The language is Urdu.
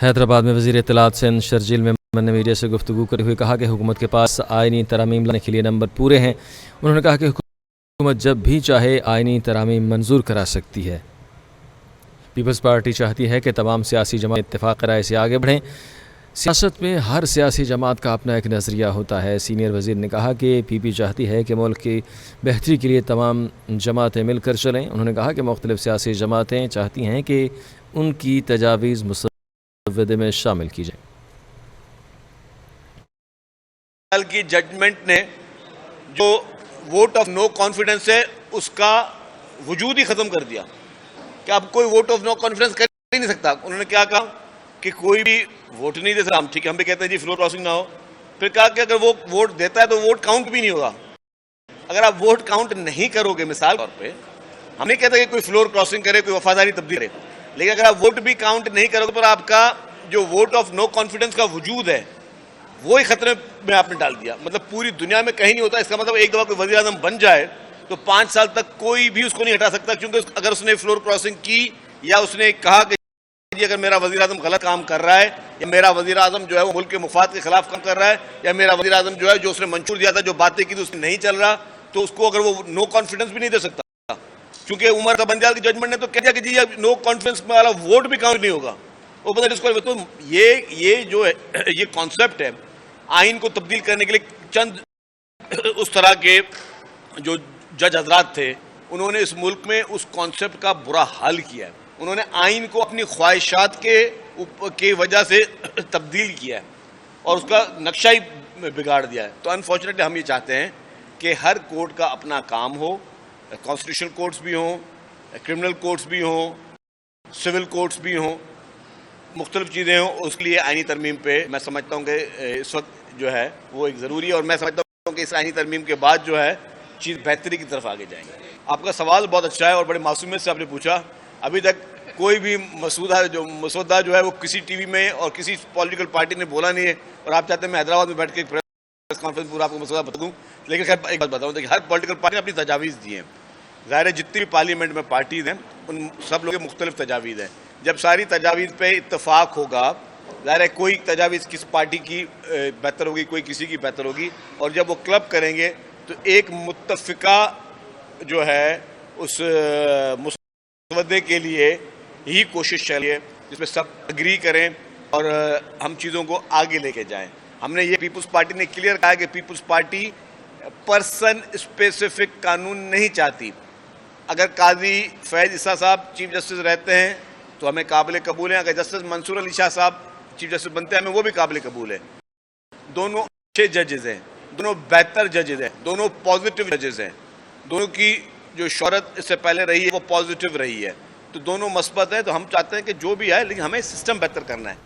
حیدرآباد میں وزیر اطلاعات سندھ شرجیل میمن نے میڈیا سے گفتگو کرتے ہوئے کہا کہ حکومت کے پاس آئینی ترامیم لانے کے لیے نمبر پورے ہیں۔ انہوں نے کہا کہ حکومت جب بھی چاہے آئینی ترامیم منظور کرا سکتی ہے۔ پیپلز پارٹی چاہتی ہے کہ تمام سیاسی جماعتیں اتفاق رائے سے آگے بڑھیں۔ سیاست میں ہر سیاسی جماعت کا اپنا ایک نظریہ ہوتا ہے۔ سینئر وزیر نے کہا کہ پی پی چاہتی ہے کہ ملک کی بہتری کے لیے تمام جماعتیں مل کر چلیں۔ انہوں نے کہا کہ مختلف سیاسی جماعتیں چاہتی ہیں کہ ان کی تجاویز مسودے میں شامل کی جائیں۔ کی ججمنٹ نے جو ووٹ آف نو کانفیڈنس ہے اس کا وجود ہی ختم کر دیا کہ اب کوئی ووٹ آف نو کانفیڈنس کر ہی نہیں سکتا۔ انہوں نے کیا کہا کہ کوئی بھی ووٹ نہیں دے سکتا۔ ٹھیک ہے، ہم بھی کہتے ہیں جی فلور کراسنگ نہ ہو۔ پھر کہا کہ اگر وہ ووٹ دیتا ہے تو ووٹ کاؤنٹ بھی نہیں ہوگا۔ اگر آپ ووٹ کاؤنٹ نہیں کرو گے، مثال طور پہ ہم نہیں کہتے کہ کوئی فلور کراسنگ کرے، کوئی وفاداری تبدیل کرے، لیکن اگر آپ ووٹ بھی کاؤنٹ نہیں کرو گے تو آپ کا جو ووٹ آف نو کانفیڈنس کا وجود ہے وہی خطرے میں آپ نے ڈال دیا۔ مطلب پوری دنیا میں کہیں نہیں ہوتا۔ اس کا مطلب ایک دفعہ کوئی وزیر اعظم بن جائے تو 5 سال تک کوئی بھی اس کو نہیں ہٹا سکتا، کیونکہ اگر اس نے فلور کراسنگ کی یا اس نے کہا کہ اگر میرا وزیر اعظم غلط کام کر رہا ہے، یا میرا وزیر اعظم جو ہے وہ ملک کے مفاد کے خلاف کام کر رہا ہے، یا میرا وزیر اعظم جو ہے جو اس نے منشور دیا تھا، جو باتیں کی تھی اس میں نہیں چل رہا، تو اس کو اگر وہ نو کانفیڈنس بھی نہیں دے سکتا، کیونکہ عمر کا بنجال کی ججمنٹ نے تو کہہ دیا کہ جی نو کانفیڈنس والا ووٹ بھی کاؤنٹ نہیں ہوگا۔ وہ پتہ تو یہ جو ہے یہ کانسیپٹ ہے آئین کو تبدیل کرنے کے لیے چند اس طرح کے جو جج حضرات تھے انہوں نے اس ملک میں اس کانسیپٹ کا برا حال کیا ہے۔ انہوں نے آئین کو اپنی خواہشات کے وجہ سے تبدیل کیا ہے اور اس کا نقشہ ہی بگاڑ دیا ہے۔ تو انفارچونیٹلی ہم یہ چاہتے ہیں کہ ہر کورٹ کا اپنا کام ہو، کانسٹیٹیوشنل کورٹس بھی ہوں، کرمنل کورٹس بھی ہوں، سول کورٹس بھی ہوں، مختلف چیزیں ہوں۔ اس کے لیے آئینی ترمیم پہ میں سمجھتا ہوں کہ اس وقت جو ہے وہ ایک ضروری ہے، اور میں سمجھتا ہوں کہ اس آئینی ترمیم کے بعد جو ہے چیز بہتری کی طرف آگے جائیں گے۔ آپ کا سوال بہت اچھا ہے اور بڑے معصومیت سے آپ نے پوچھا۔ ابھی تک کوئی بھی مسودہ جو ہے وہ کسی ٹی وی میں اور کسی پولیٹیکل پارٹی نے بولا نہیں ہے، اور آپ چاہتے ہیں میں حیدرآباد میں بیٹھ کے ایک پریس کانفرنس پورا آپ کو مسودہ بتا دوں۔ لیکن خیر ایک بات بتاؤں کہ ہر پولیٹیکل پارٹی نے اپنی تجاویز دی ہیں۔ ظاہر ہے جتنی بھی پارلیمنٹ میں پارٹیز ہیں ان سب لوگوں کے مختلف تجاویز ہیں۔ جب ساری تجاویز پہ اتفاق ہوگا، ظاہر ہے کوئی تجاویز کس پارٹی کی بہتر ہوگی، کوئی کسی کی بہتر ہوگی، اور جب وہ کلب کریں گے تو ایک متفقہ جو ہے اس مسودے کے لیے ہی کوشش چلیے جس میں سب اگری کریں اور ہم چیزوں کو آگے لے کے جائیں۔ ہم نے یہ پیپلز پارٹی نے کلیئر کہا کہ پیپلز پارٹی پرسن اسپیسیفک قانون نہیں چاہتی۔ اگر قاضی فیض عیسیٰ صاحب چیف جسٹس رہتے ہیں تو ہمیں قابل قبول ہیں، اگر جسٹس منصور علی شاہ صاحب چیف جسٹس بنتے ہیں ہمیں وہ بھی قابل قبول ہے۔ دونوں اچھے ججز ہیں، دونوں بہتر ججز ہیں، دونوں پازیٹیو ججز ہیں، دونوں کی جو شہرت اس سے پہلے رہی ہے وہ پازیٹیو رہی ہے، تو دونوں مثبت ہیں۔ تو ہم چاہتے ہیں کہ جو بھی ہے، لیکن ہمیں سسٹم بہتر کرنا ہے۔